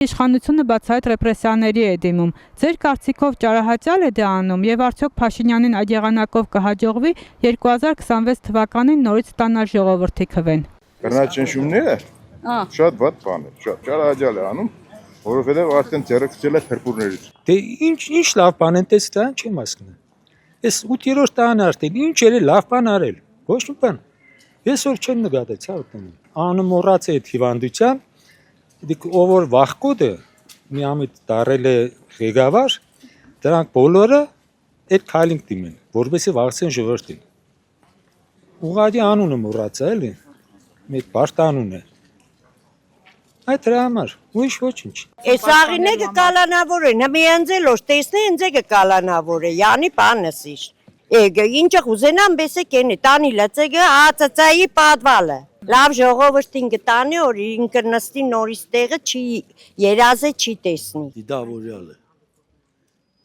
Իշխանությունը բացահայտ ռեպրեսիաների է դիմում։ Ձեր կարծիքով ճարահատյալ է դա անում եւ արդյոք Փաշինյանին այդ եղանակով կհաջողվի 2026 թվականին նորից ստանալ ժողովրդի քվեն։ Բռնաճնշումները շատ վատ բան է, շատ ճարահատյալ է անում, որովհետեւ արդեն ձեռքցել է փրփուրներից։ Դե ինչ լավ բան են տեսել, չեմ հասկանում։ Ես 8-րդ տան արդեն ինչ էր լավ բան արել։ Ոչ մի բան։ Ես որ չեմ նկատել, ցավ տանում։ Անմոռաց է հիվանդության, դիք ով որ վախկոդը մի ամիտ դարել է ղեկավար, դրանք բոլորը այդ քայլին դիմեն, որովհետեւ վախցեն ժողովրդին։ Ուղղակի անունը մոռացա էլի։ Մեկ բարդ անուն է։ Այդ դրա համար ուրիշ ոչինչ։ Այս աղինը կալանավոր է, նմիանձելոշ տեսնե ինձ է կալանավոր է, յանի բանսիշ։ Էգը ինչը ուզենամ բեսե կենի, տանի լծեգը ածածայի պատվալը։ Լավ ժողովրդին կտանի, որ ինքը նստի նորից տեղը չի երազե չի տեսնի։ Դիդավորյալ է։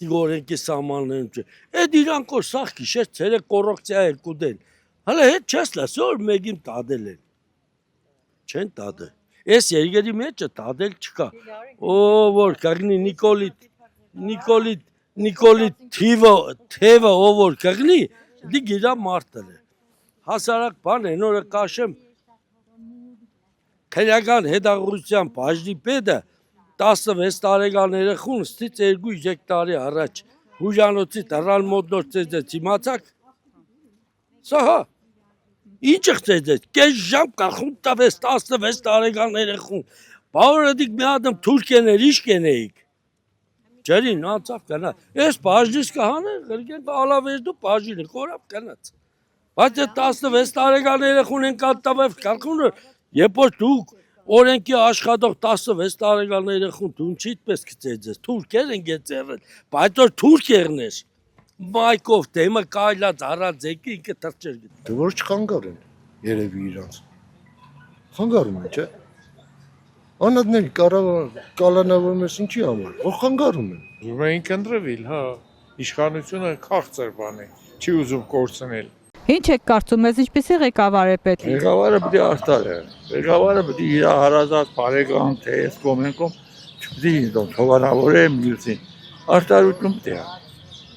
Դիգորենքի սամաններում չէ։ Էդ իրանք որ սաղ գիշեր ցերեկ կոռոկցիա էր կուդեն։ Հələ հետ չես լսի որ մեկին տադել են։ Չեն տադել։ Այս երկերի մեջը տադել չկա։ Ո որ կգնի Նիկոլիտ թևը ով որ կգնի, դի գիրա մարտել է։ Հասարակ բան է, նորը կաշեմ քրեական հետաղրության բաժնի պետը 16 տարեկան երեխուն ստից 2-3 տարի առաջ հուժանոցի դռան մոտ ծեծեց իմացակ։ Սա հա ինչ ծեծեց, կես ժամ կախում տավես 16 տարեկան երեխուն։ Բավարը դիք մի ադմ թուրքեներ ինչ կենեիք։ Ջերին անցավ կնա։ Այս բաժնից կհաներ, գրգեն ալավեժդու բաժինը կորավ կնաց։ Բայց այդ 16 տարեկան երեխուն են կատտավև կարգունը, երբ որ դուք օրենքի աշխատող 16 տարեկան երեխուն դու ինչի պես կծեծես, թուրքեր են գեցերել, բայց որ թուրքերն էր, մայկով դեմը կայլած առած ձեկի ինքը թրջեր գիտ։ Դե որ չխանգար են, երևի իրանց։ Խանգարում են, չէ։ Անադների կալանավորում ես ինչի համար, որ խանգարում են։ Ուզում էին կընտրվել, հա, իշխանությունը քաղցր բան է, չի ուզում կորցնել։ Ինչ եք կարծում, ես ինչպեսի ղեկավար է պետք։ Ղեկավարը պետք է արտար է, ղեկավարը պետք է իր հարազատ բարեկամ թե այս կոմենկոմ չպետք է թողանավորե մյուսին, արտարություն պետք է։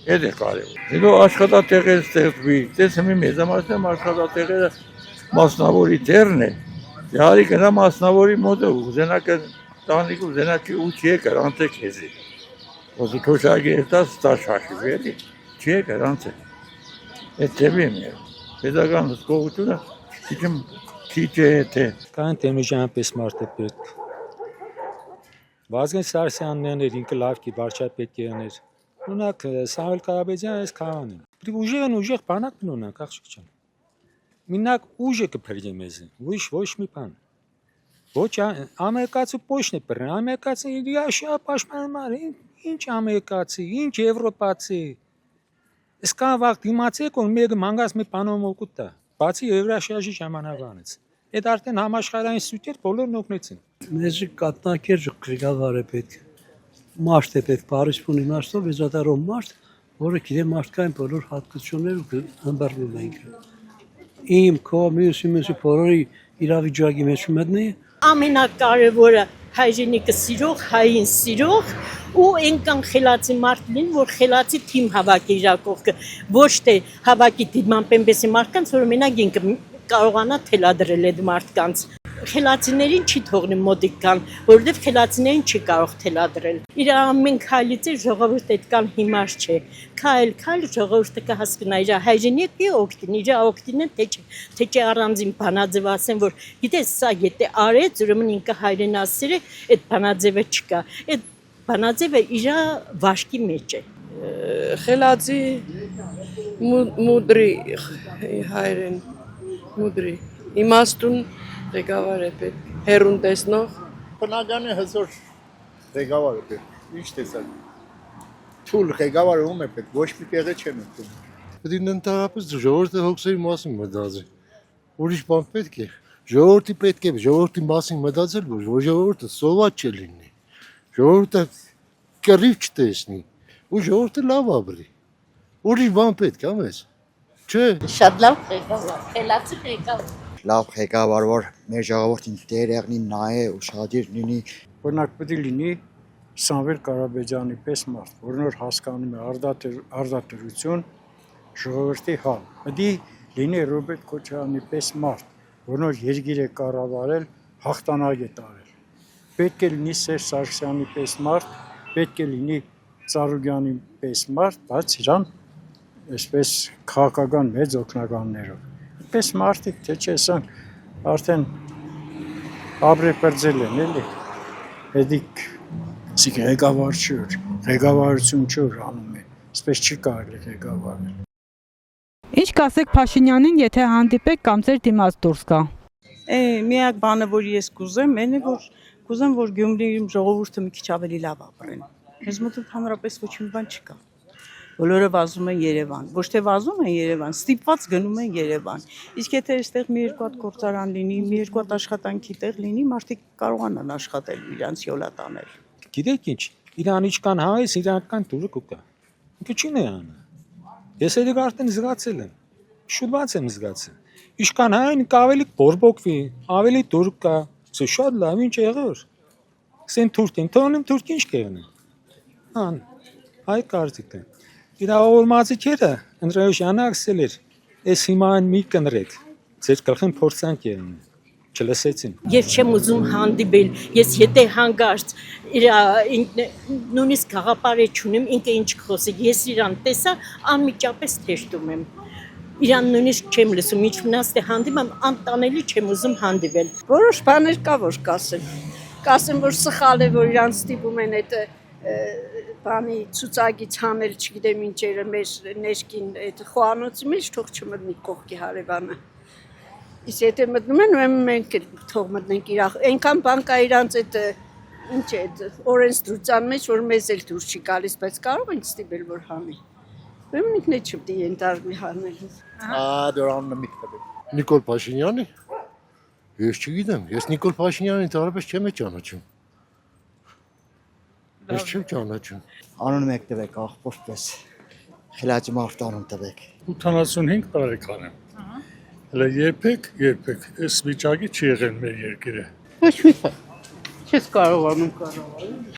Այդ է կարևոր։ Հետո աշխատատեղեր ստեղծվի, տեսնի մեծամասնեմ աշխատատեղերը մասնավորի դերն է։ Դարի գնա մասնավորի մոտը ուզենա տանիք ուզենա չի ու չի կրանցե քեզի։ Ոսի թոշակի էտա ստաշաշի էլի։ Չի կրանցե։ Այդ դեպի է։ Պետական հսկողությունը քիչ է թե Կան Տեմիջյանպես մարդ է պետք։ Վազգեն Սարսյանն էր ինքը լավ կի վարչապետ եղներ։ Ունակ Սամվել Կարապետյան այս քահանին։ Պրի ուժեղ բանակ ունանք աղջիկ ջան։ Մինակ ուժը կփրկի մեզ, ոչ մի բան։ Ոչ ամերիկացու պոշն է բռնել, ամերիկացին իր պաշտպանում է, ինչ ամերիկացի, ինչ եվրոպացի։ Իսկան վաղ դիմացեք ու մեկը մանգած մի բանով օգուտա, բացի Եվրաշիայի ժամանակվանից։ Այդ արդեն համաշխարհային սուտեր բոլորն օգնեցին։ Մեզ կատնակեր ղեկավար է պետք։ Մարդ է պետք, բարիսպուն իմաստով եզրատարող մարդ, որը գիտե մարդկային բոլոր հատկությունները հմբռնում ենք։ Իմ քո մյուսի բոլորի իրավիճակի մեջ մտնի Ամենակարևորը հայրենիքը սիրող, հային սիրող ու այնքան խելացի մարդ լինի, որ խելացի թիմ հավաքի իր կողքը, ոչ թե հավաքի դիման պեմբեսի մարդկանց, որ մենակ ինքը կարողանա թելադրել այդ մարդկանց։ Խելացիներին չի թողնի մոտիկ կան, որովհետև խելացիներին չի կարող թելադրել։ Իր ամեն քայլից ժողովուրդը այդքան հիմար չէ։ Քայլ ժողովուրդը կհասկանա իր հայրենիքի օգտին, իր օգտին թե չէ առանձին բանաձև ասեն, որ գիտես սա եթե արեց, ուրեմն ինքը հայրենասեր է, այդ բանաձևը չկա։ Այդ բանաձևը իր վաշկի մեջ է։ Խելացի մուդրի հայրեն մուդրի իմաստուն ղեկավար է պետք, հերուն տեսնող։ Բնական է հզոր ղեկավար է պետք, ինչ տեսակ։ Թույլ ղեկավարը ում է պետք, ոչ մի տեղը չեն ընդունում։ Պետք է ընդհանրապես ժողովրդի հոգսերի մասին մտածի։ Ուրիշ բան պետք է։ Ժողովրդի պետք է ժողովրդի մասին մտածել, որ ժողովուրդը սոված չլինի։ Ժողովուրդը կռիվ չտեսնի, ու ժողովուրդը լավ ապրի։ Ուրիշ բան պետք է, ամես։ Չէ։ Շատ լավ ղեկավար, խելացի ղեկավար։ Լավ ղեկավար, որ մեր ժողովրդին դեր եղնի, նայե, ուշադիր լինի, օրինակ պետք է լինի Սամվել Կարաբեջյանի պես մարդ, որ նոր հասկանում է արդարություն, ժողովրդի հալ։ Պետք է լինի Ռոբերտ Քոչարյանի պես մարդ, որ նոր երկիր է կառավարել, հաղթանակ է տարել։ Պետք է լինի Սերժ Սարգսյանի պես մարդ, պետք է լինի Ծառուկյանի պես մարդ, բայց իրան այսպես քաղաքական մեծ օգնականներով։ Պես մարդիկ, թե չէ, սան արդեն ապրեպրձել են, էլի։ Հետիք սիկ ղեկավարություն չոր անում է, այսպես չի կարելի ղեկավարել։ Ինչ կասեք Փաշինյանին, եթե հանդիպեք կամ ձեր դիմաց դուրս գա։ Միակ բանը, որ ես կուզեմ, այն է, որ կուզեմ, որ Գյումրիում ժողովուրդը մի քիչ ավելի լավ ապրեն։ Ես մոտ ընդհանրապես ոչ մի բան չկա։ Բոլորը վազում են Երևան, ոչ թե վազում են Երևան, ստիպված գնում են Երևան։ Իսկ եթե այստեղ մի երկու հատ գործարան լինի, մի երկու հատ աշխատանքի տեղ լինի, մարդիկ կարողանան աշխատել, իրանց յոլա տանել։ Գիտեք ինչ, իրան իչքան հայ, իրանական դուրը կուկա։ Ինքը չի նայանը։ Ես էլ արդեն զգացել եմ։ Շուտված եմ զգացել։ Իչքան հայն ավելի բորբոքվի, ավելի դուր կա, սա շատ լավ ինչ եղավ։ Սեն թուրքին, թողնեմ թուրք ինչ կերնի։ Հան, հայ կարծիքը։ Իրավորմացիքերը ընդրաշանը ասել էր, «Էս հիմա մի կնրեք, ձեր գլխին փորձանք եղնի»։ Չլսեցին։ Ես չեմ ուզում հանդիպել, ես եթե հանգարց նույնիսկ գաղափար չունեմ, ինքը ինչ խոսի, ես իրան տեսա, անմիջապես թեշտում եմ։ Իրան նույնիսկ չեմ լսում, ինչ մնաց թե հանդիպեմ, անտանելի չեմ ուզում հանդիպել։ Որոշ բաներ կա որ կասեմ։ Կասեմ որ սխալ է որ իրանց ստիպում են այդ բանի ցուցակից հանել, չգիտեմ ինչերը մեր ներքին այդ խոհանոցի մեջ թող չմտնի կողքի հարևանը։ Իսկ եթե մտնում են, ուրեմն մենք թող մտնենք իր այնքան բան կա իրանց այդ ինչ է օրենսդրության մեջ, որ մեզ էլ դուրս չի գալիս, բայց կարող ենք ստիպել որ հանի։ Ուրեմն ինքն է չպետք է ենթարկվի հանելու։ Դրանն միտքը։ Նիկոլ Փաշինյանի։ Ես չգիտեմ, ես Նիկոլ Փաշինյանին դարբես չեմ ճանաչում։ Ես չեմ ճանաչում։ Անուն եք տվեք աղբորպես, խելաճ մարդ անուն տվեք։ 85 տարեկան եմ։ Հələ երբեք այս վիճակի չի եղել մեր երկիրը։ Ոչ մի բան։ Չես կարողանում կառավարել։